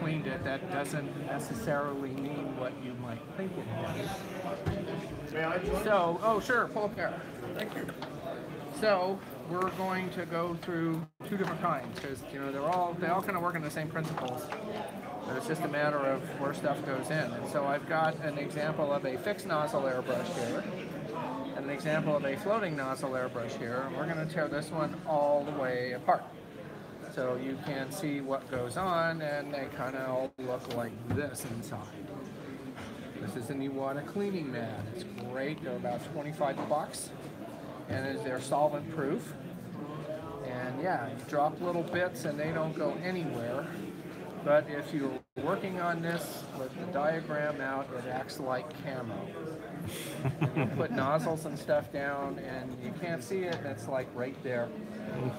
cleaned it, that doesn't necessarily mean what you might think it does. So, oh sure, pull up there. Thank you. So we're going to go through two different kinds because they all kind of work on the same principles. But it's just a matter of where stuff goes in. And so I've got an example of a fixed nozzle airbrush here, and an example of a floating nozzle airbrush here, and we're going to tear this one all the way apart. So you can see what goes on, and they kind of all look like this inside. This is an Iwata cleaning mat. It's great. They're about 25 bucks, and they're solvent proof. And yeah, you drop little bits and they don't go anywhere. But if you're working on this with the diagram out, it acts like camo. You put nozzles and stuff down and you can't see it, it's like right there.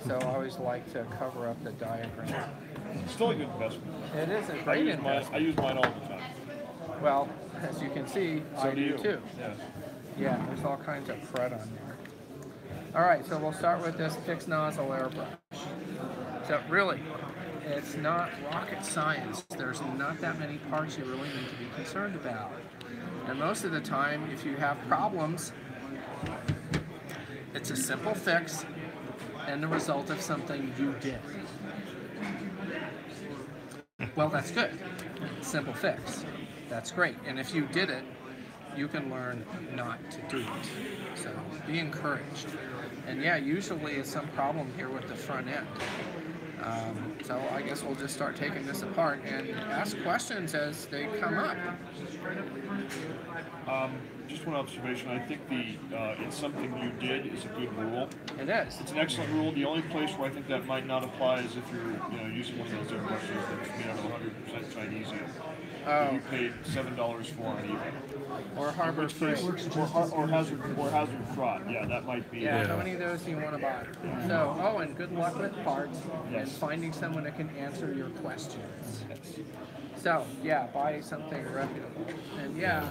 So I always like to cover up the diagram. It's still a good investment. It is a great investment. I use mine all the time. Well, as you can see, So I do too. Yeah. Yeah, there's all kinds of fret on there. All right, so we'll start with this fixed nozzle airbrush. So really, it's not rocket science. There's not that many parts you really need to be concerned about. And most of the time, if you have problems, it's a simple fix and the result of something you did. Well, that's good. Simple fix. That's great. And if you did it, you can learn not to do it. So be encouraged. And yeah, usually it's some problem here with the front end. So I guess we'll just start taking this apart and ask questions as they come up. Just one observation. I think it's something you did is a good rule. It is. It's an excellent rule. The only place where I think that might not apply is if you're using one of those airbrushes that's made out of 100% Chinese ink. That you paid $7 for on eBay. Or Harbor Freight. Or Hazard Fraud. Yeah, that might be. Yeah, how many of those do you want to buy? So, and good luck with parts and finding someone that can answer your questions. So, yeah, buy something reputable. And yeah,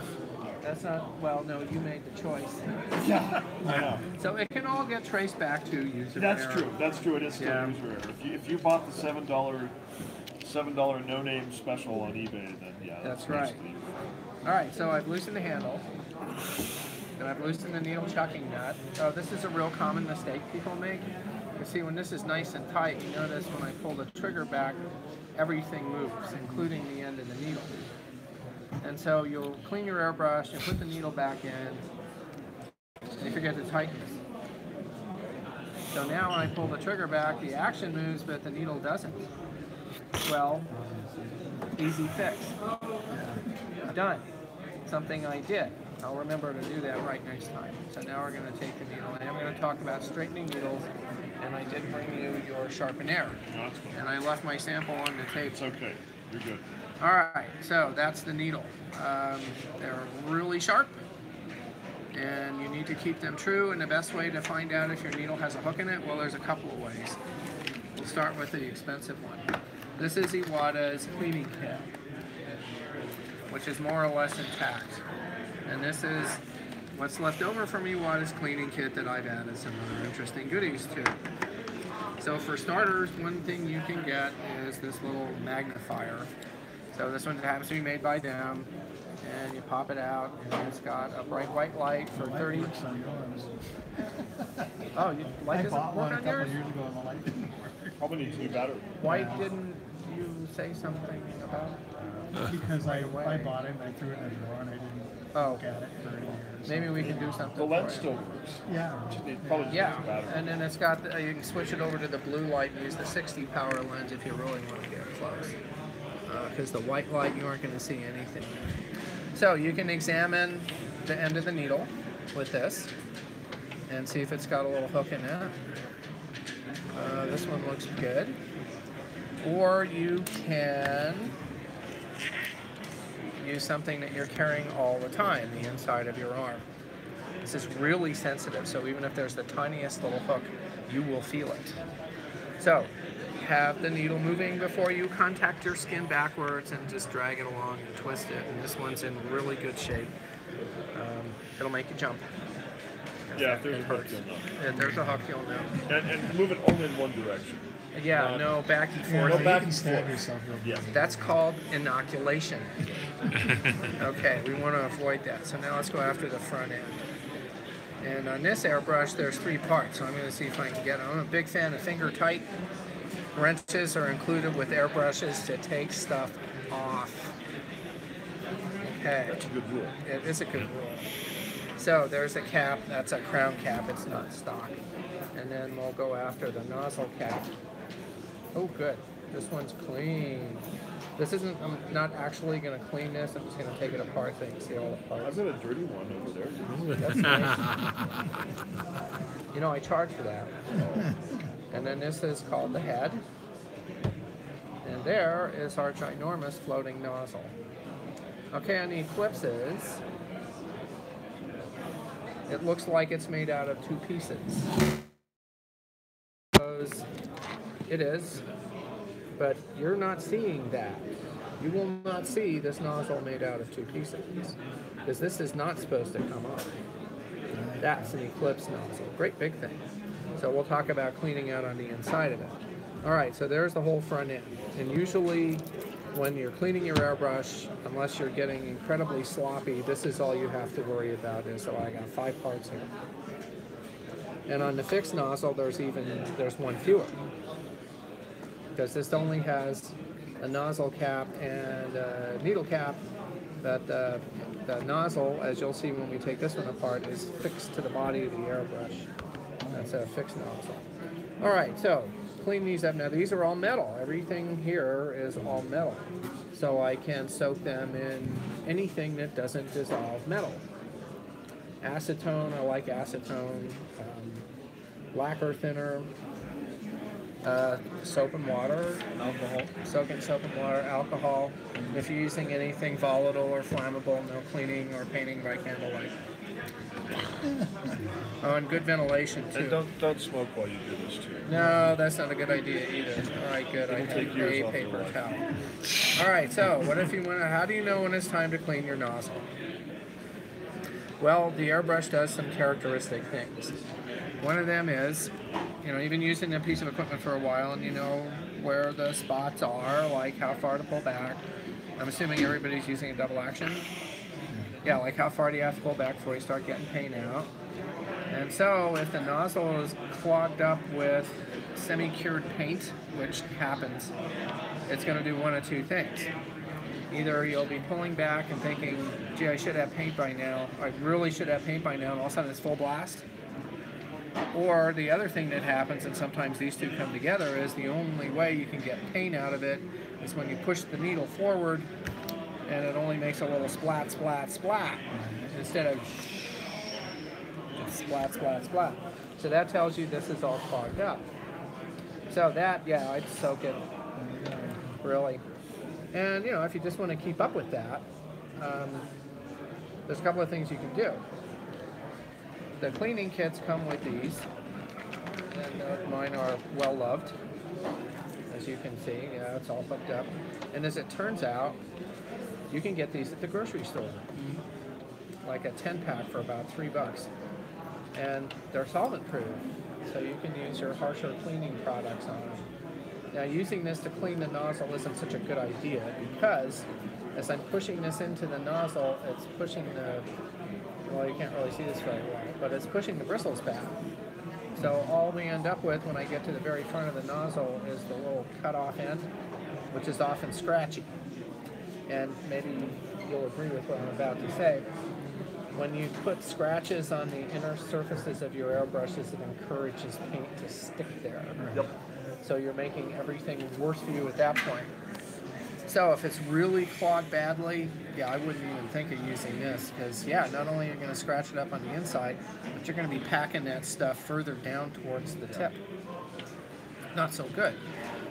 that's not, well, no, you made the choice. Yeah, I know. So it can all get traced back to user That's error. true. That's true. It is still user error. If you bought the $7 no-name special on eBay, then yeah. That's right. All right, so I've loosened the handle, and I've loosened the needle chucking nut. Oh, this is a real common mistake people make. You see, when this is nice and tight, you notice when I pull the trigger back, everything moves, including the end of the needle. And so you'll clean your airbrush, you put the needle back in, and you forget to tighten it. So now when I pull the trigger back, the action moves, but the needle doesn't. Well, easy fix. Done. Something I did. I'll remember to do that right next time. So now we're going to take the needle, and I'm going to talk about straightening needles, and I did bring you your sharpener. And I left my sample on the table. It's okay. You're good. All right, so that's the needle. They're really sharp, and you need to keep them true, and the best way to find out if your needle has a hook in it, well, there's a couple of ways. We'll start with the expensive one. This is Iwata's cleaning kit, which is more or less intact. And this is what's left over from Iwata's cleaning kit that I've added some other interesting goodies to. So for starters, one thing you can get is this little magnifier. So this one happens to be made by them, and you pop it out, and it's got a bright white light for 30. Oh, you light doesn't work on yours? Years ago, and the light didn't work. Probably needs new battery. Why didn't you say something about it? Because I bought it and I threw it in a drawer and I didn't look at it for 30 years. Maybe we can do something. The lens for still you. works. Yeah. It probably needs Yeah, new battery. and then it's got, you can switch it over to the blue light and use the 60 power lens if you really want to get close. Because the white light, you aren't going to see anything. So you can examine the end of the needle with this and see if it's got a little hook in it. This one looks good. Or you can use something that you're carrying all the time, the inside of your arm. This is really sensitive, so even if there's the tiniest little hook, you will feel it. So, have the needle moving before you contact your skin backwards and just drag it along and twist it. And this one's in really good shape. It'll make you jump. Yeah, if there's a hook, you'll know. If there's a hook, you'll know. And move it only in one direction. Yeah, no back and forth. No back You can and stab forth. yourself real Yeah. good. That's called inoculation. Okay, we want to avoid that. So now let's go after the front end. And on this airbrush, there's 3 parts. So I'm going to see if I can get it. I'm a big fan of finger tight. Wrenches are included with airbrushes to take stuff off. Okay. That's a good rule. It is a good rule. So there's a cap. That's a crown cap. It's not stock. And then we'll go after the nozzle cap. Oh, good. This one's clean. This isn't, I'm not actually going to clean this. I'm just going to take it apart so you can see all the I've parts. got a dirty one over there. That's nice. You know, I charge for that. And then this is called the head. And there is our ginormous floating nozzle. Okay, on the eclipses, it looks like it's made out of 2 pieces. It is, but you're not seeing that. You will not see this nozzle made out of 2 pieces, because this is not supposed to come off. That's an eclipse nozzle, great big thing. So we'll talk about cleaning out on the inside of it. All right, so there's the whole front end. And usually when you're cleaning your airbrush, unless you're getting incredibly sloppy, this is all you have to worry about is, so I got 5 parts here. And on the fixed nozzle, there's 1 fewer. Because this only has a nozzle cap and a needle cap, but the nozzle, as you'll see when we take this one apart, is fixed to the body of the airbrush. That's a fixed nozzle. All right, so clean these up. Now these are all metal. Everything here is all metal. So I can soak them in anything that doesn't dissolve metal. Acetone, I like acetone. Lacquer thinner. Soap and water, alcohol, soak in soap and water, alcohol. If you're using anything volatile or flammable, no cleaning or painting by candlelight. Oh, and good ventilation too. And don't smoke while you do this too. No, that's not a good idea either. All right, good. I It'll take have years a off your paper life. towel. All right, so what if you want to? How do you know when it's time to clean your nozzle? Well, the airbrush does some characteristic things. One of them is, you know, you've been using a piece of equipment for a while and you know where the spots are, like how far to pull back. I'm assuming everybody's using a double action. Yeah, like how far do you have to pull back before you start getting paint out. And so if the nozzle is clogged up with semi-cured paint, which happens, it's going to do one of 2 things. Either you'll be pulling back and thinking, gee, I should have paint by now. I really should have paint by now, and all of a sudden it's full blast. Or the other thing that happens, and sometimes these 2 come together, is the only way you can get paint out of it is when you push the needle forward and it only makes a little splat, splat, splat, instead of splat, splat, splat. So that tells you this is all clogged up. So that, yeah, I'd soak it, really. And, you know, if you just want to keep up with that, there's a couple of things you can do. The cleaning kits come with these, and mine are well loved, as you can see. Yeah, it's all hooked up. And as it turns out, you can get these at the grocery store, like a 10-pack for about $3. And they're solvent-proof, so you can use your harsher cleaning products on them. Now, using this to clean the nozzle isn't such a good idea because as I'm pushing this into the nozzle, it's pushing the, well, you can't really see this very well, but it's pushing the bristles back. So all we end up with when I get to the very front of the nozzle is the little cut-off end, which is often scratchy. And maybe you'll agree with what I'm about to say. When you put scratches on the inner surfaces of your airbrushes, it encourages paint to stick there. Yep. So you're making everything worse for you at that point. So if it's really clogged badly, yeah, I wouldn't even think of using this because, yeah, not only are you going to scratch it up on the inside, but you're going to be packing that stuff further down towards the tip. Not so good.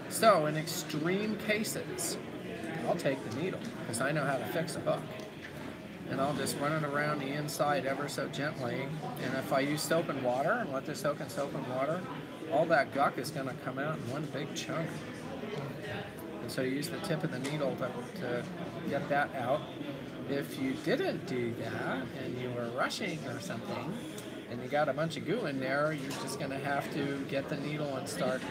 So in extreme cases, I'll take the needle because I know how to fix a hook. And I'll just run it around the inside ever so gently. And if I use soap and water and let this soak in soap and water, all that gunk is going to come out in one big chunk. And so you use the tip of the needle to get that out. If you didn't do that and you were rushing or something and you got a bunch of goo in there, you're just going to have to get the needle and start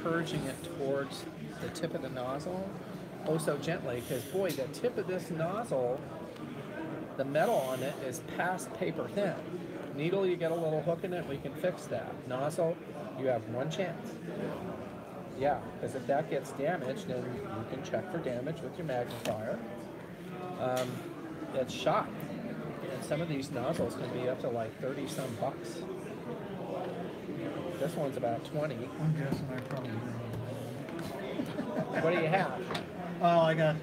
encouraging it towards the tip of the nozzle, oh so gently, because boy, the tip of this nozzle, the metal on it is past paper thin. Needle, you get a little hook in it, we can fix that. Nozzle, you have one chance. Yeah, because if that gets damaged, then you can check for damage with your magnifier. It's shot. And some of these nozzles can be up to like 30 some bucks. This one's about 20. I'm guessing I probably will. What do you have? Oh, I got,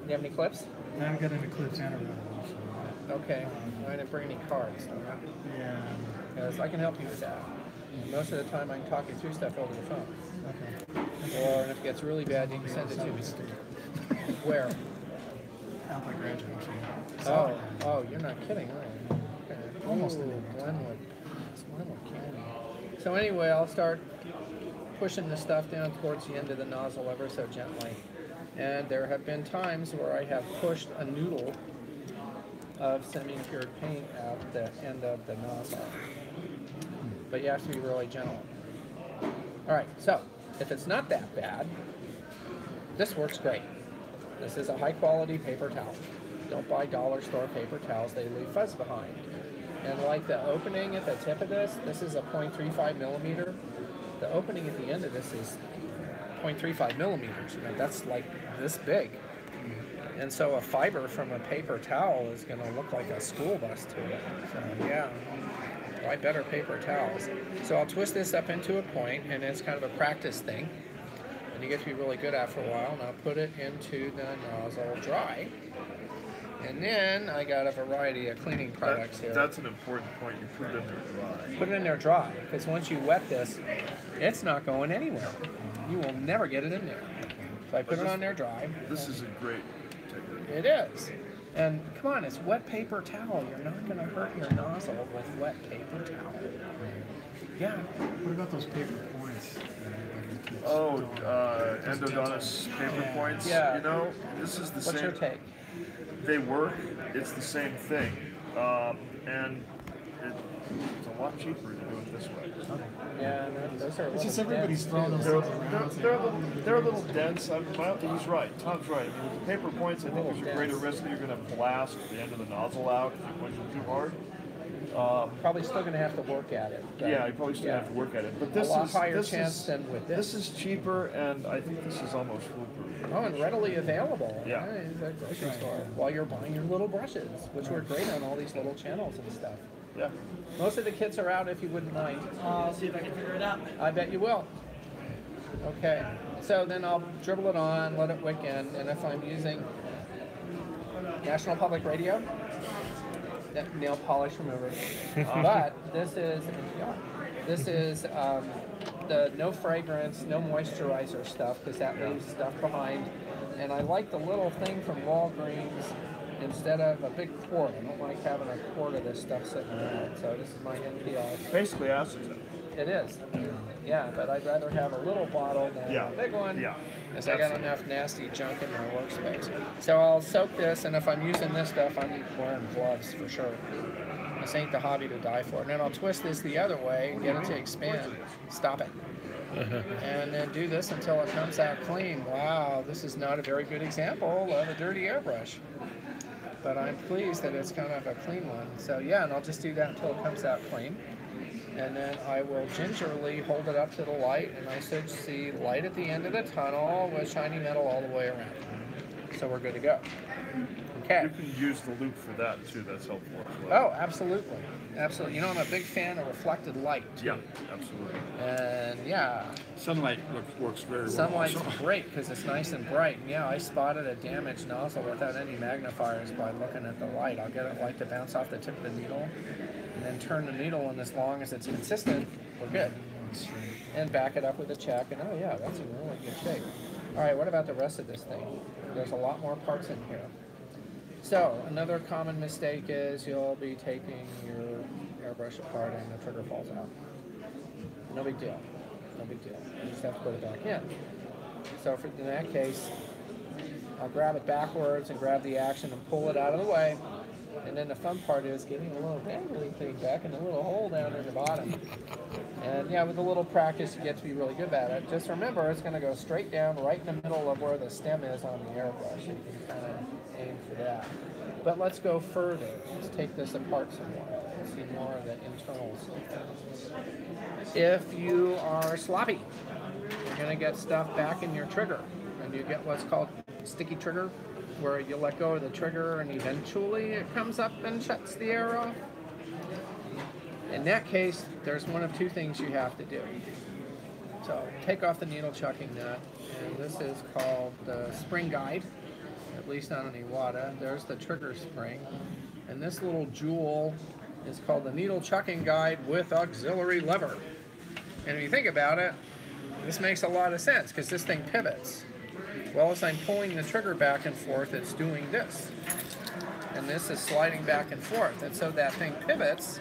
You have any clips? I haven't got any clips and a roll, so. Okay. I didn't bring any cards. Yeah. Because I can help you with that. Most of the time I can talk you through stuff over the phone. Okay. Or if it gets really bad, you can send it to me. Where? Out by graduate. Oh, you're not kidding, are you? Okay. Almost Ooh, anywhere. Glenwood. It's Glenwood County. So anyway, I'll start pushing the stuff down towards the end of the nozzle ever so gently. And there have been times where I have pushed a noodle of semi-cured paint out the end of the nozzle. But you have to be really gentle. All right, so if it's not that bad, this works great. This is a high quality paper towel. Don't buy dollar store paper towels, they leave fuzz behind. And like the opening at the tip of this is a 0.35 millimeter. The opening at the end of this is 0.35 millimeters. You know, that's like this big. And so a fiber from a paper towel is going to look like a school bus to it. So yeah, buy better paper towels. So I'll twist this up into a point, and it's kind of a practice thing. And you get to be really good after a while. And I'll put it into the nozzle dry. And then I got a variety of cleaning products here. That's an important point. You put it in there dry. Put it in there dry, because once you wet this, it's not going anywhere. You will never get it in there. So I put it on there dry. This is a great technique. It is. And come on, it's wet paper towel. You're not going to hurt your nozzle with wet paper towel. Yeah. What about those paper points? Oh, endodontus paper points. Yeah. You know, this is the same. What's your take? They work. It's the same thing, and it's a lot cheaper to do it this way. Yeah, those are. It's just everybody's throwing those They're, things they're, around. they're a little dense. He's right. Tom's right. I mean, with the paper points, I think there's a greater risk that you're going to blast the end of the nozzle out if you push it too hard. Probably still going to have to work at it. But Yeah, you probably still have to work at it. But this a lot is higher this chance is, than with this. This is cheaper, and I think this is almost foolproof. Oh, and readily available. Yeah. In the grocery store while you're buying your little brushes, which work great on all these little channels and stuff. Yeah. Most of the kits are out if you wouldn't mind. I'll see if I can figure it out. I bet you will. Okay, so then I'll dribble it on, let it wick in, and if I'm using National Public Radio, nail polish remover. But this is the no fragrance, no moisturizer stuff, because that leaves stuff behind. And I like the little thing from Walgreens instead of a big quart. I don't like having a quart of this stuff sitting around. So this is my NPR. Basically, acetone. It is. Yeah, but I'd rather have a little bottle than a big one. Yeah. Because I got enough nasty junk in my workspace. So I'll soak this, and if I'm using this stuff, I'm wearing gloves for sure. This ain't the hobby to die for. And then I'll twist this the other way and get it to expand. Stop it. And then do this until it comes out clean. Wow, this is not a very good example of a dirty airbrush. But I'm pleased that it's kind of a clean one. So yeah, and I'll just do that until it comes out clean. And then I will gingerly hold it up to the light, and I should see light at the end of the tunnel with shiny metal all the way around. So we're good to go. Okay. You can use the loop for that too. That's helpful as well. Oh, absolutely. Absolutely. You know, I'm a big fan of reflected light. Yeah, absolutely. And yeah, Sunlight works very well. sunlight's also. great because it's nice and bright. And yeah, I spotted a damaged nozzle without any magnifiers by looking at the light. I'll get it light to bounce off the tip of the needle, and then turn the needle, and as long as it's consistent, we're good. And back it up with a check, and oh yeah, that's in really good shape. All right, what about the rest of this thing? There's a lot more parts in here. So another common mistake is you'll be taking your airbrush apart and the trigger falls out. No big deal. No big deal. You just have to put it back in. So in that case, I'll grab it backwards and grab the action and pull it out of the way. And then the fun part is getting a little dangly thing back in the little hole down in the bottom. And yeah, with a little practice, you get to be really good at it. Just remember, it's going to go straight down right in the middle of where the stem is on the airbrush. You can kind of aim for that. But let's go further. Let's take this apart some more. Let's see more of the internals. If you are sloppy, you're going to get stuff back in your trigger. And you get what's called sticky trigger, where you let go of the trigger and eventually it comes up and shuts the air off. In that case, there's one of two things you have to do. So take off the needle chucking nut, and this is called the spring guide, at least on an Iwata. There's the trigger spring, and this little jewel is called the needle chucking guide with auxiliary lever. And if you think about it, this makes a lot of sense because this thing pivots. Well, as I'm pulling the trigger back and forth, it's doing this. And this is sliding back and forth. And so that thing pivots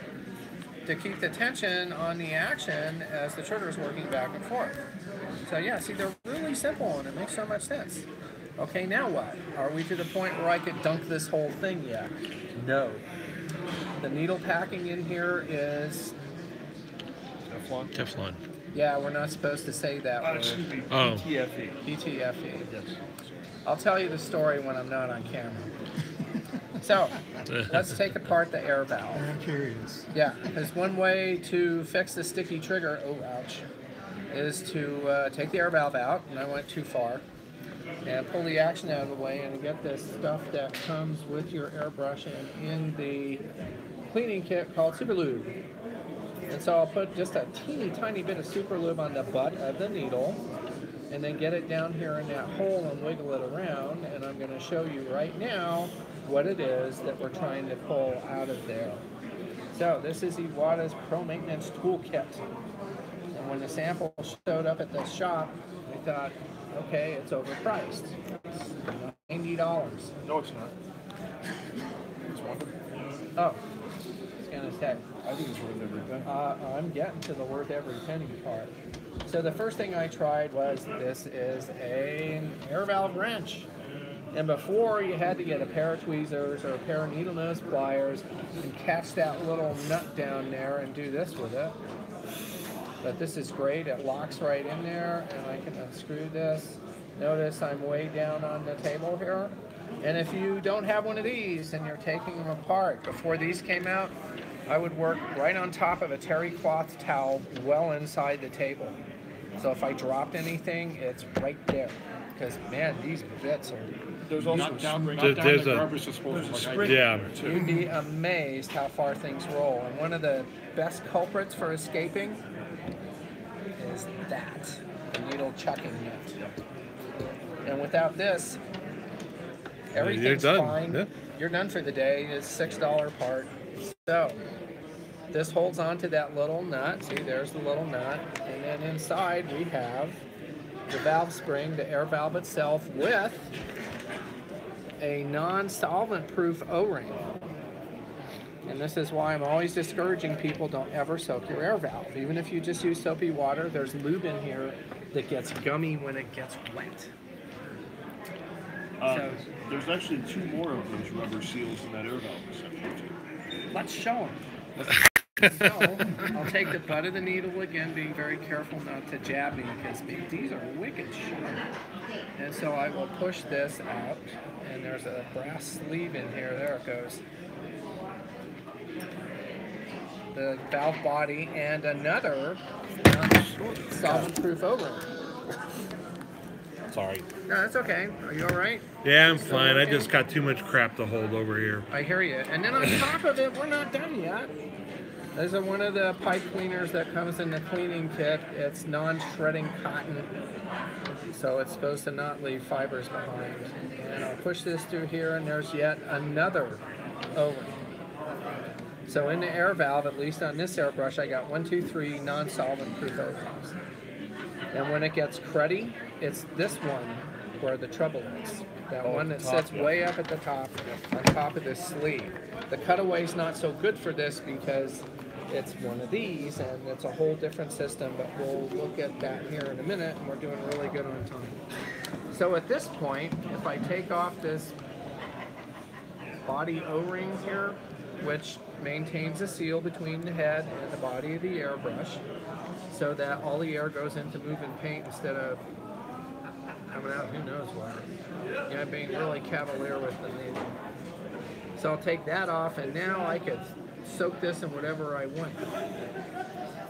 to keep the tension on the action as the trigger is working back and forth. So yeah, see, they're really simple and it makes so much sense. Okay, now what? Are we to the point where I could dunk this whole thing yet? No. The needle packing in here is... Teflon? Teflon. Yeah, we're not supposed to say that word. Excuse me, Oh. PTFE. PTFE. Yes. I'll tell you the story when I'm not on camera. So, let's take apart the air valve. I'm curious. Yeah, there's one way to fix the sticky trigger, oh ouch, is to take the air valve out, and I went too far, and pull the action out of the way and get this stuff that comes with your airbrush in the cleaning kit called Super Lube. And so I'll put just a teeny tiny bit of super lube on the butt of the needle and then get it down here in that hole and wiggle it around. And I'm going to show you right now what it is that we're trying to pull out of there. So this is Iwata's Pro Maintenance Toolkit. And when the sample showed up at the shop, I thought, okay, it's overpriced. $90. No, it's not. It's one. Oh, it's going to say. I think it's worth every penny. I'm getting to the worth every penny part. So the first thing I tried was this is an air valve wrench. And before you had to get a pair of tweezers or a pair of needle nose pliers and catch that little nut down there and do this with it. But this is great. It locks right in there and I can unscrew this. Notice I'm way down on the table here. And if you don't have one of these and you're taking them apart, before these came out, I would work right on top of a terry cloth towel well inside the table. So if I dropped anything, it's right there. Because, man, these bits are... There's also Not a down spring. the garbage disposal. Like spring. Yeah. You'd be amazed how far things roll. And one of the best culprits for escaping is that, the needle chucking nut. And without this, everything's fine. Yeah. You're done for the day. It's $6 part. So, this holds on to that little nut. See, there's the little nut. And then inside we have the valve spring, the air valve itself, with a non-solvent proof O-ring. And this is why I'm always discouraging people, don't ever soak your air valve. Even if you just use soapy water, there's lube in here that gets gummy when it gets wet. So, There's actually 2 more of those rubber seals in that air valve receptacle. let's show them. So, I'll take the butt of the needle again, being very careful not to jab me because these are wicked sharp. And so I will push this out, and there's a brass sleeve in here. There it goes. The valve body and another solvent-proof O-ring. Sorry. No, that's okay. Are you all right? Yeah, I'm fine. I just got too much crap to hold over here. I hear you. And then on top of it, we're not done yet. These are one of the pipe cleaners that comes in the cleaning kit. It's non-shredding cotton, so it's supposed to not leave fibers behind. And I'll push this through here, and there's yet another O-ring. So in the air valve, at least on this airbrush, I got 1, 2, 3 non-solvent proof O-rings. And when it gets cruddy, it's this one where the trouble is. That one that sits way up at the top, on top of this sleeve. The cutaway's not so good for this because it's one of these, and it's a whole different system, but we'll look at that here in a minute, and we're doing really good on time. So at this point, if I take off this body O-ring here, which maintains a seal between the head and the body of the airbrush, so that all the air goes into moving paint instead of coming out who knows where. You know, being really cavalier with the needle. So I'll take that off, and now I could soak this in whatever I want,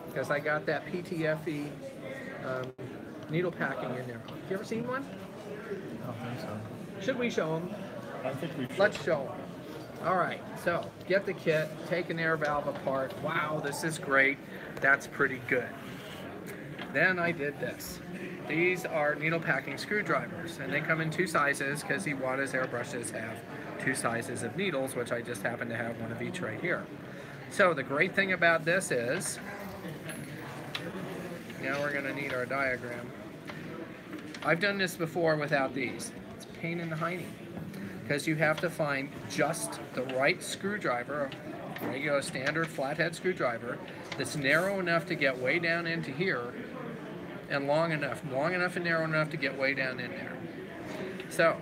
because I got that PTFE needle packing in there. You ever seen one? I don't think so. Should we show them? I think we should. Let's show them. All right, so get the kit, take an air valve apart. Wow, this is great. That's pretty good. Then I did this. These are needle packing screwdrivers, and they come in two sizes because Iwata's airbrushes have two sizes of needles, which I just happen to have one of each right here. So the great thing about this is, now we're going to need our diagram. I've done this before without these. It's a pain in the hiney, because you have to find just the right screwdriver, a regular standard flathead screwdriver, that's narrow enough to get way down into here, and long enough and narrow enough to get way down in there. So,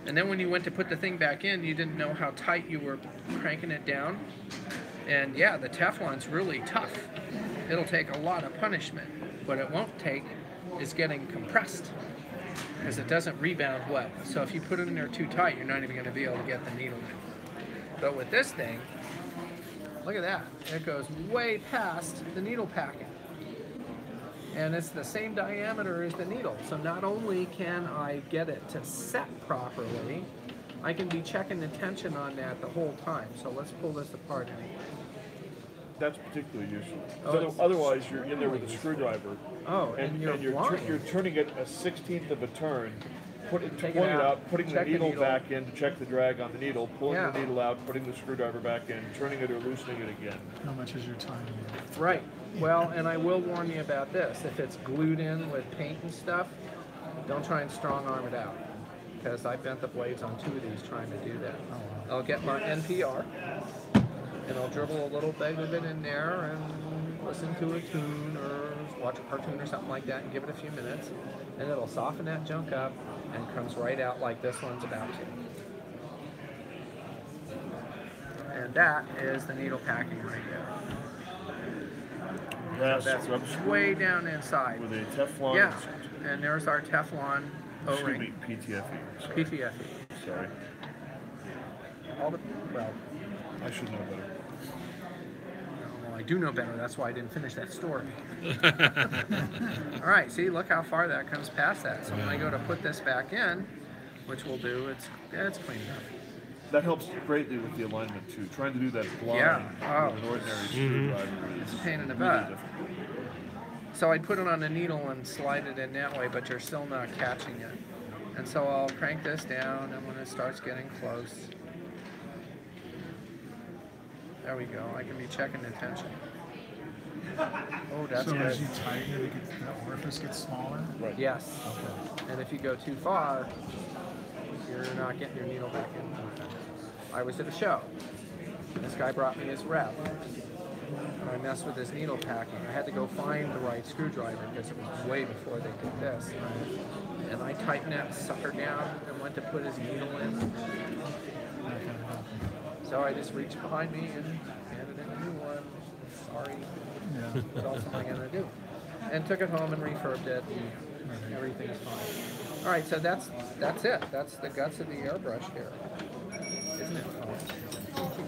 and then when you went to put the thing back in, you didn't know how tight you were cranking it down. And yeah, the Teflon's really tough. It'll take a lot of punishment. What it won't take is getting compressed, because it doesn't rebound well. So if you put it in there too tight, you're not even going to be able to get the needle in. But with this thing, look at that. It goes way past the needle packing. And it's the same diameter as the needle. So not only can I get it to set properly, I can be checking the tension on that the whole time. So let's pull this apart. That's particularly useful. Oh, Otherwise, you're in there with a screwdriver. Oh, and you're blind. You're turning it a 1/16th of a turn, pulling Take it it out, out, putting the check the needle needle. back in to check the drag on the needle, pulling Yeah. the needle out, putting the screwdriver back in, turning it or loosening it again. How much is your time? Right. Well, and I will warn you about this. If it's glued in with paint and stuff, don't try and strong arm it out, because I bent the blades on 2 of these trying to do that. I'll get my NPR, and I'll dribble a little bit of it in there and listen to a tune or watch a cartoon or something like that and give it a few minutes, and it'll soften that junk up and comes right out like this one's about to. And that is the needle packing right there. That's That's way down inside. with a Teflon. Yeah, and there's our Teflon Excuse O-ring, me, PTFE. Sorry. PTFE. Sorry. All the, well, I should know better. well, I do know better. That's why I didn't finish that story. All right, see, look how far that comes past that. So when I go to put this back in, which we'll do, it's clean enough. That helps greatly with the alignment too. Trying to do that blind Yeah. Oh. with an ordinary screwdriver is It's a pain in the really butt. difficult. So I'd put it on the needle and slide it in that way, but you're still not catching it. And so I'll crank this down, and when it starts getting close, there we go. I can be checking the tension. Oh, that's So good. as you tighten it, the orifice gets smaller? Right. Yes. Okay. And if you go too far, you're not getting your needle back in. I was at a show. This guy brought me his rep. And I messed with his needle packing. I had to go find the right screwdriver because it was way before they did this. And I tightened that sucker down and went to put his needle in. So I just reached behind me and handed him a new one. Sorry. Yeah. What else am I going to do? And took it home and refurbed it, and everything's fine. All right, so that's it. That's the guts of the airbrush here. Isn't it fun?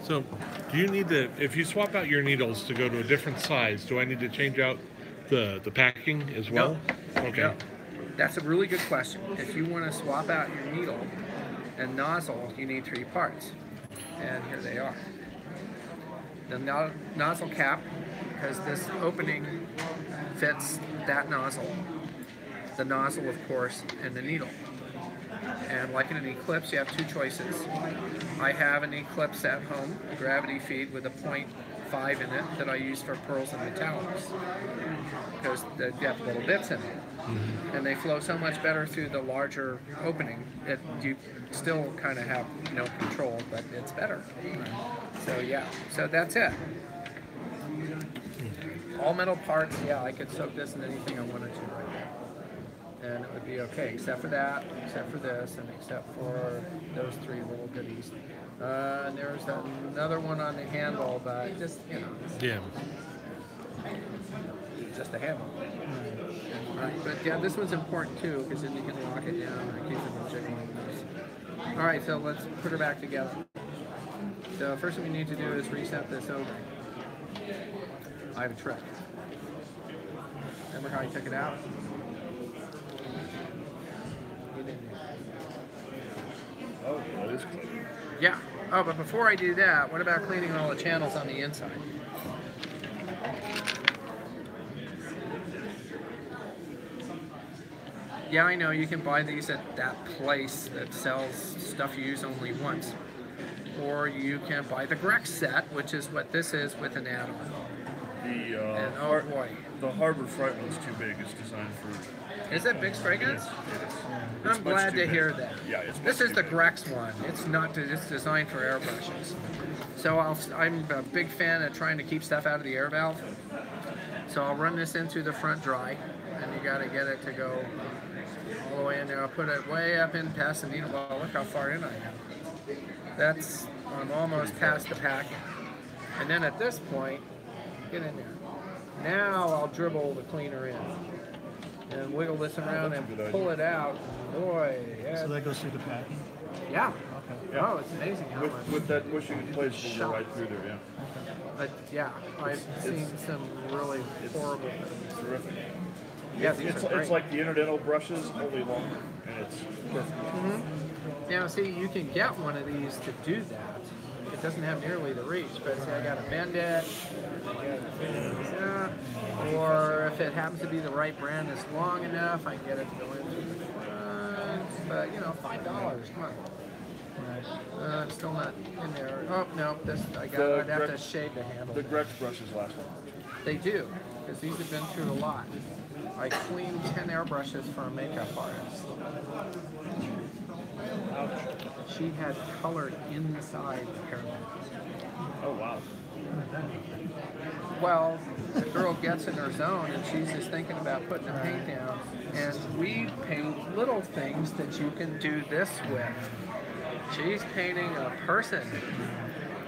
So, do you need to, if you swap out your needles to go to a different size, do I need to change out the packing as well? No. Okay. No. That's a really good question. If you want to swap out your needle and nozzle, you need 3 parts. And here they are. The nozzle cap, because this opening fits that nozzle. The nozzle, of course, and the needle. And like in an Eclipse, you have 2 choices. I have an Eclipse at home, a gravity feed with a 0.5 in it that I use for pearls and metallics, because they have little bits in it. And they flow so much better through the larger opening that you still kind of have no control, but it's better. So yeah, so that's it. All metal parts, yeah, I could soak this in anything I wanted to right now. and it would be okay, except for that, except for this, and except for those three little goodies. And there's another one on the handle, but just, you know, Yeah. just a handle. Right, but yeah, this one's important too, because then you can lock it down and keep it from jiggling. All right, so let's put her back together. So first thing we need to do is reset this over. I have a trick. Remember how I took it out? Get in there. Oh, that is clean. Yeah. Oh, but before I do that, what about cleaning all the channels on the inside? Yeah, I know you can buy these at that place that sells stuff you use only once. Or you can buy the Grex set, which is what this is with an add-on. And oh boy. The Harbor Freight one's too big. It's designed for... Is it big fragrance? It is. I'm It's much glad too to big. hear that. Yeah, it's This much is too the big. Grex one. It's not. It's designed for airbrushes. So I'm a big fan of trying to keep stuff out of the air valve. So I'll run this in through the front dry, and you got to get it to go all the way in there. I'll put it way up in past the needle. Well, look how far in I am. I'm almost past the packing. And then at this point, get in there. Now I'll dribble the cleaner in and wiggle this around that's a and good pull idea. it out. Boy, yeah. So that goes through the packing? Yeah. Okay. Yeah. Oh, it's amazing how much. With that bushing in place, it'll go right through there, yeah. But yeah, I've seen some really horrible things. It's terrific. Yeah, these It's are great. it's like the Interdental brushes, only longer, and it's perfect. Now, see, you can get one of these to do that. It doesn't have nearly the reach, but see, I got to bend it. Or if it happens to be the right brand that's long enough, I can get it to go into the front. But, you know, $5. Come on. It's still not in there. Oh, no, I'd have to shade the handle. The Grex brushes last one. They do, because these have been through a lot. I cleaned 10 airbrushes for a makeup artist. She had colored inside the hair. Oh, wow. Well, the girl gets in her zone and she's just thinking about putting the paint down. And we paint little things that you can do this with. She's painting a person.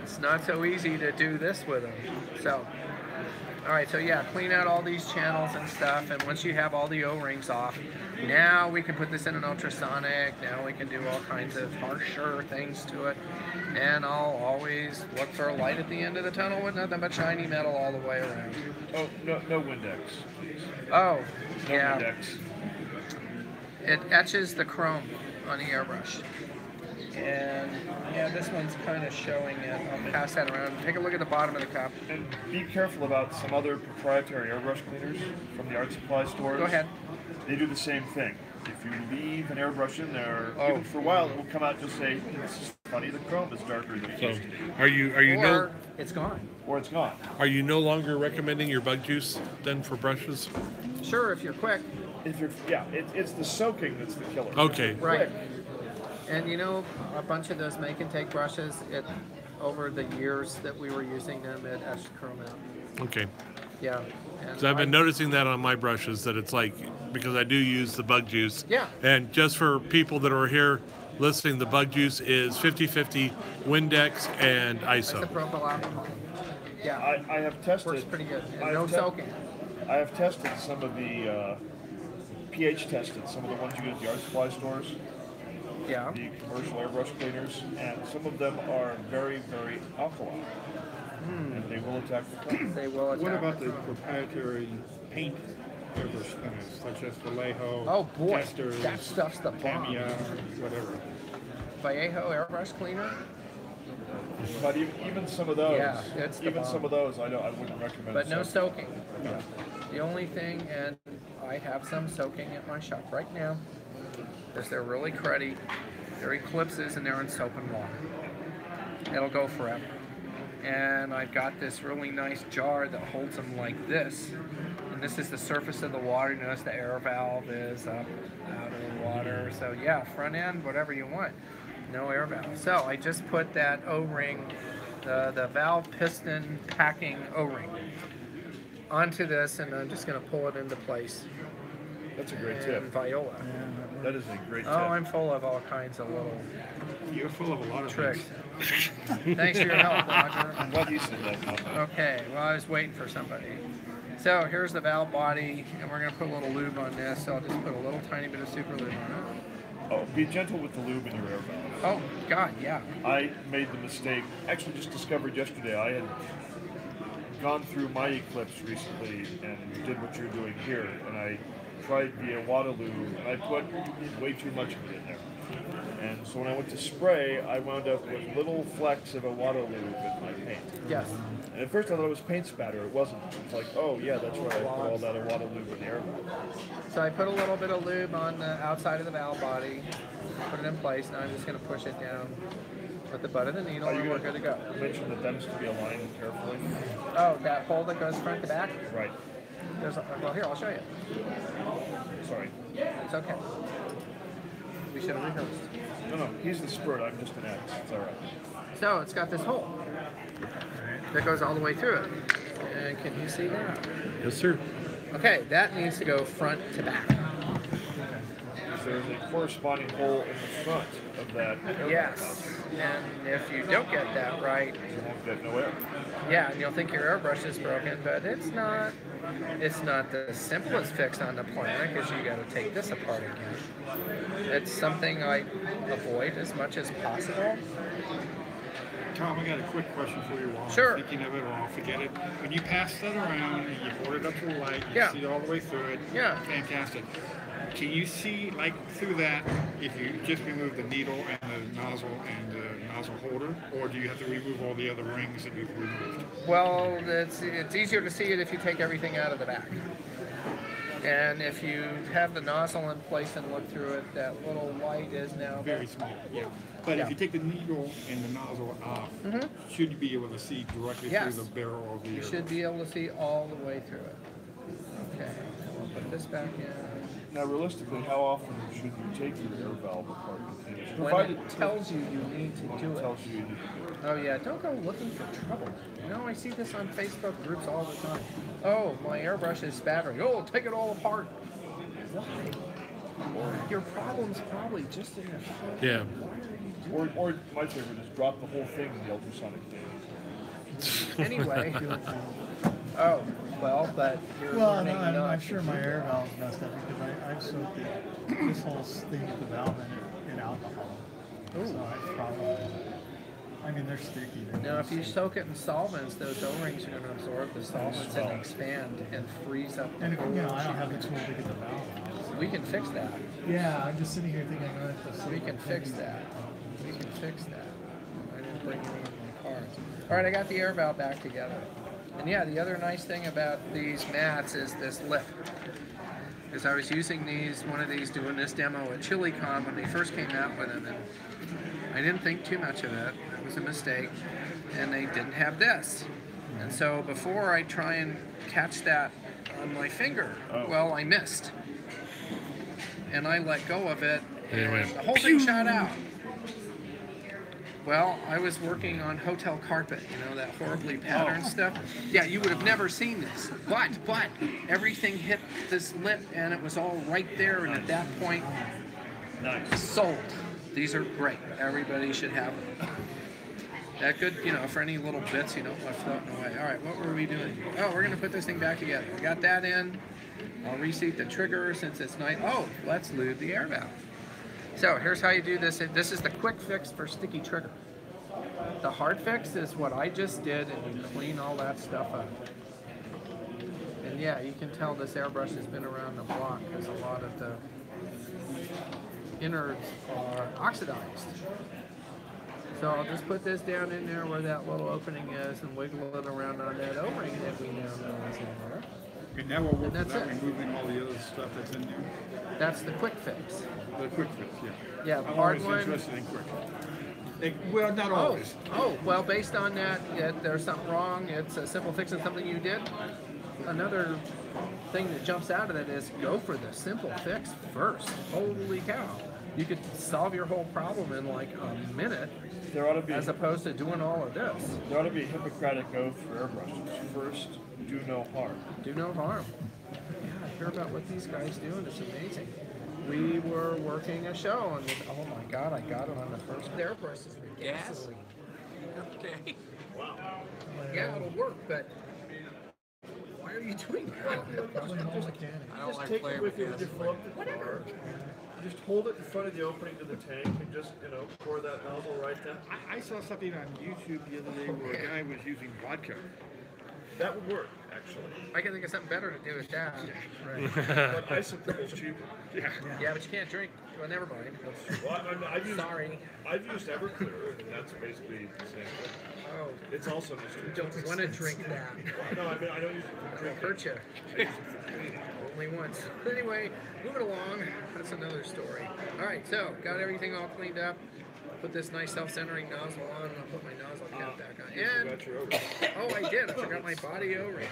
It's not so easy to do this with them. So, all right, so yeah, clean out all these channels and stuff. And once you have all the O-rings off, now we can put this in an ultrasonic. Now we can do all kinds of harsher things to it. And I'll always look for a light at the end of the tunnel with nothing but shiny metal all the way around. Oh, no Windex, please. Oh, No yeah. Windex. It etches the chrome on the airbrush. And yeah, this one's kind of showing it. I'll pass that around. Take a look at the bottom of the cup. And be careful about some other proprietary airbrush cleaners from the art supply stores. Go ahead. They do the same thing. If you leave an airbrush in there, Oh. even for a while, it will come out and just say, "This is funny. The chrome is darker than it So, used to be," are you Or it's gone. or it's gone. no longer recommending your bug juice then for brushes? Sure, if you're quick. If you're, it's the soaking that's the killer. Okay. Right. And you know, a bunch of those make and take brushes, over the years that we were using them, it etched chrome out. Okay. Yeah. And So I've been noticing that on my brushes that it's like, because I do use the bug juice. Yeah. And just for people that are here listening, the bug juice is 50-50 Windex and ISO. Isopropyl alcohol. Yeah. I have tested. Works pretty good. And I no have te- soaking. I have tested some of the pH tested, some of the ones you get at the art supply stores, Yeah. the commercial airbrush cleaners, and some of them are very, very alkaline, and they will attack the chrome. They will attack. What about the proprietary paint airbrush spinners, such as Vallejo, Oh boy, Testers, that stuff's the bomb. Tamiya, whatever? Vallejo airbrush cleaner. But even some of those, Yeah, it's the even bomb. some of those, I wouldn't recommend. But no soaking. soaking. The only thing, and I have some soaking at my shop right now, is they're really cruddy. They're eclipses and they're in soap and water. It'll go forever. And I've got this really nice jar that holds them like this. And this is the surface of the water. You notice the air valve is up out of the water. So yeah, front end, whatever you want. No air valve. So I just put that O-ring, the valve piston packing O-ring onto this, and I'm just going to pull it into place. That's a great and tip. viola. Yeah, That is a great tip. Oh, I'm full of all kinds of little You're full of a lot of tricks. things. Thanks for your help, Roger. I'm glad you said that. Okay, well, I was waiting for somebody. So here's the valve body, and we're going to put a little lube on this. So I'll just put a little tiny bit of super lube on it. Oh, be gentle with the lube in your air valve. Oh, God, yeah. I made the mistake, actually just discovered yesterday, I had gone through my Eclipse recently and did what you're doing here, and I tried the Awada lube, and I put way too much of it in there. And so when I went to spray, I wound up with little flecks of Awada lube in my paint. Yes. And at first I thought it was paint spatter, it wasn't. It's like, oh yeah, that's why I put all that Awada lube in the air valve. So I put a little bit of lube on the outside of the valve body, put it in place. Now I'm just going to push it down with the butt of the needle, and we're good to go. You mentioned that them to be aligned carefully. Oh, that hole that goes front to back? Right. Well, here, I'll show you. Sorry. It's okay. We should have rehearsed. No, he's the spurt, I'm just an X. It's alright. So it's got this hole that goes all the way through it. And can you see that? Yes, sir. Okay, that needs to go front to back. There's a corresponding hole in the front of that air Yes. valve. And if you don't get that right, You won't get no air. yeah, and you'll think your airbrush is broken, but it's not. It's not the simplest fix on the planet because you got to take this apart again. It's something I avoid as much as possible. Tom, I got a quick question for you while Sure. I'm thinking of it or I'll forget it. When you pass that around and you hold it up to the light, you Yeah. see it all the way through it. Yeah. Fantastic. Can you see, like, through that, if you just remove the needle and the nozzle holder, or do you have to remove all the other rings that you've removed? Well, it's easier to see it if you take everything out of the back. And if you have the nozzle in place and look through it, that little light is now Very small, yeah. But Yeah. if you take the needle and the nozzle off, should you be able to see directly Yes. through the barrel of the You air? should be able to see all the way through it. Okay, we'll put this back in. Now, realistically, how often should you take your air valve apart? When Provided it tells you you need to do it it. tells you you need to do it. Oh yeah, don't go looking for trouble. You know, I see this on Facebook groups all the time. Oh, my airbrush is spattering. Oh, take it all apart. Why? Your problem's probably just in the front. Yeah. Why are you doing Or my favorite is drop the whole thing in the ultrasonic cage. Anyway. Oh, well, but you're Well, learning no, I'm not sure to my do air that. valve's messed up because I've soaked this whole thing with the valve in alcohol. So I probably, I mean, they're sticky. They're Now, if you sticky. soak it in solvents, those O-rings are going to absorb the solvents and expand and freeze up the And, whole you know, I don't sheet. have the tool to get the valve out. We can fix that. Yeah, I'm just sitting here thinking, I'm going to have to We can fix that. We can fix that. I didn't bring any of my cards. All right, I got the air valve back together. And yeah, the other nice thing about these mats is this lip. Because I was using one of these, doing this demo at ChiliCon when they first came out with them, and I didn't think too much of it. It was a mistake. And they didn't have this. And so before I try and catch that on my finger, well, I missed. And I let go of it, and the whole thing shot out. Well, I was working on hotel carpet, you know, that horribly patterned stuff. Yeah, you would have never seen this. But everything hit this lip, and it was all right there, and at that point, sold. These are great. Everybody should have them. That good, you know, for any little bits you don't want floating away. All right, what were we doing? Oh, we're going to put this thing back together. We got that in. I'll reseat the trigger since it's night. Oh, let's lube the air valve. So here's how you do this. This is the quick fix for sticky trigger. The hard fix is what I just did, and you clean all that stuff up. And yeah, you can tell this airbrush has been around the block because a lot of the innards are oxidized. So I'll just put this down in there where that little opening is and wiggle it around on that O-ring that we now know is in there. And now we'll work that's without it. removing all the other stuff that's in there. That's the quick fix. The quick fix, yeah. Yeah, I'm hard always one. interested in quick. Well, not always. Well, based on that, there's something wrong. It's a simple fix of something you did. Another thing that jumps out of it is go for the simple fix first. Holy cow. You could solve your whole problem in like a minute There ought to be as opposed to doing all of this. there ought to be a Hippocratic oath for airbrushes. First, do no harm. Do no harm. God, hear about what these guys do, and it's amazing. We were working a show, and oh my God, I got it on the first airbrush is with gasoline. Okay. Yeah, it'll work, but why are you doing that? Probably more mechanic. I don't Just like take playing it with with you when you gas. fill up the car. Just hold it in front of the opening to the tank and just, pour that nozzle right down. I saw something on YouTube the other day where a guy was using vodka. That would work, actually. I can think of something better to do with that. But isopropyl's cheaper. Yeah, but you can't drink. Well, never mind. Well, I've used, Sorry. I've used Everclear, and that's basically the same thing. Oh, It's also just you don't want to drink that. No, I mean, I don't use it for It'll drinking. hurt you. Only once. Anyway, moving along. That's another story. All right, so got everything all cleaned up. Put this nice self-centering nozzle on, and I'll put my nozzle cap back on. You And forgot your oven. oh, I did. I forgot my body O-ring.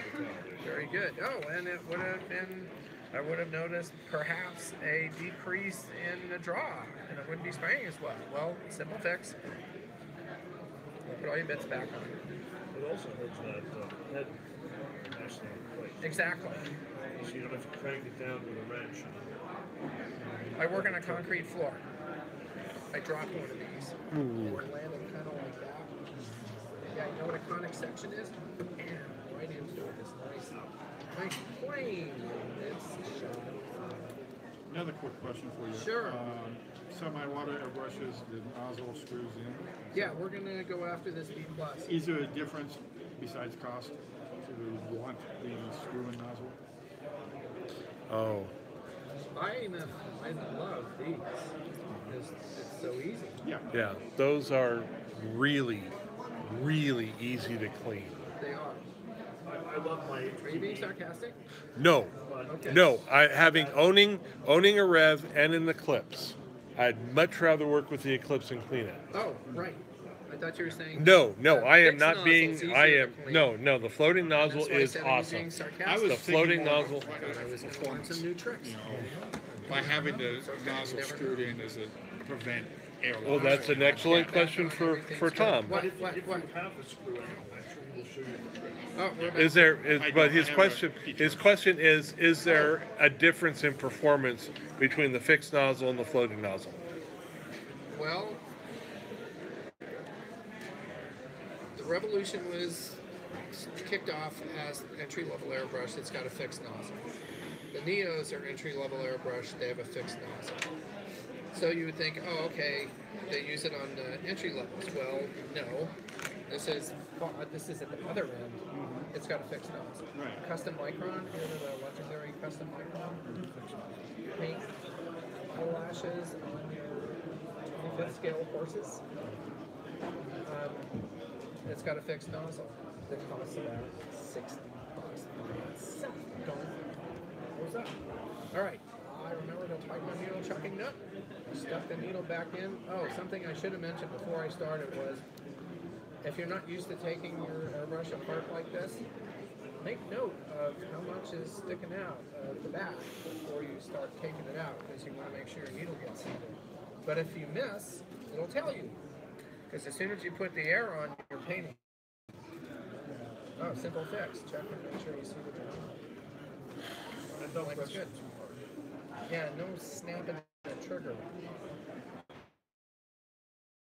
Very good. Oh, and it would have been. I would have noticed perhaps a decrease in the draw, and it wouldn't be spraying as well. Well, simple fix. Put all your bits back on. It also holds that head nicely in place. Exactly. So you don't have to crank it down with a wrench. I work on a concrete floor. I dropped one of these. And we're landing kind of like that. Yeah, you know what a conic section is? And right into it. This nice plane. It's shot. Another quick question for you. Sure. Semi-water airbrushes, the nozzle screws in. Yeah, we're gonna go after this B+. Is there a difference besides cost to want the screw-in nozzle? Oh, I love these. It's so easy. Yeah. yeah. Those are really, really easy to clean. They are. I love my Are you being sarcastic? No, Okay. no. Owning a Rev and an Eclipse, I'd much rather work with the Eclipse and clean it. Oh, right. I thought you were saying. No, the I am fixed not being. nozzle's I easier am to clean. no. The floating nozzle That's why I is said I was awesome. being I sarcastic. was The thinking floating more nozzle. I thought I was going to learn some new tricks. By having the nozzle screwed in, does it prevent air loss? Well, that's an excellent question for Tom. What? If you have a screw in it, I'm sure he'll show you the trick. Oh, we're back. Is there? I But don't his have question. a His question is there a difference in performance between the fixed nozzle and the floating nozzle? Well, the revolution was kicked off as entry-level airbrush. It's got a fixed nozzle. The Neos are entry-level airbrush. They have a fixed nozzle. So you would think, oh, okay, they use it on the entry levels. Well, no. This is at the other end. It's got a fixed nozzle. Right. Custom micron, you know, the legendary custom micron. Paint eyelashes on your 25th scale horses. It's got a fixed nozzle that costs about $60 per itself. What was that? All right. I remember to tighten my needle chucking nut. Stuck the needle back in. Oh, something I should have mentioned before I started was, if you're not used to taking your airbrush apart like this, make note of how much is sticking out of the back before you start taking it out, because you want to make sure your needle gets seated. But if you miss, it'll tell you, because as soon as you put the air on, you're painting. Oh, simple fix. Check and make sure you see the job. And don't Like press it's good. it too hard. Yeah, no snapping the trigger.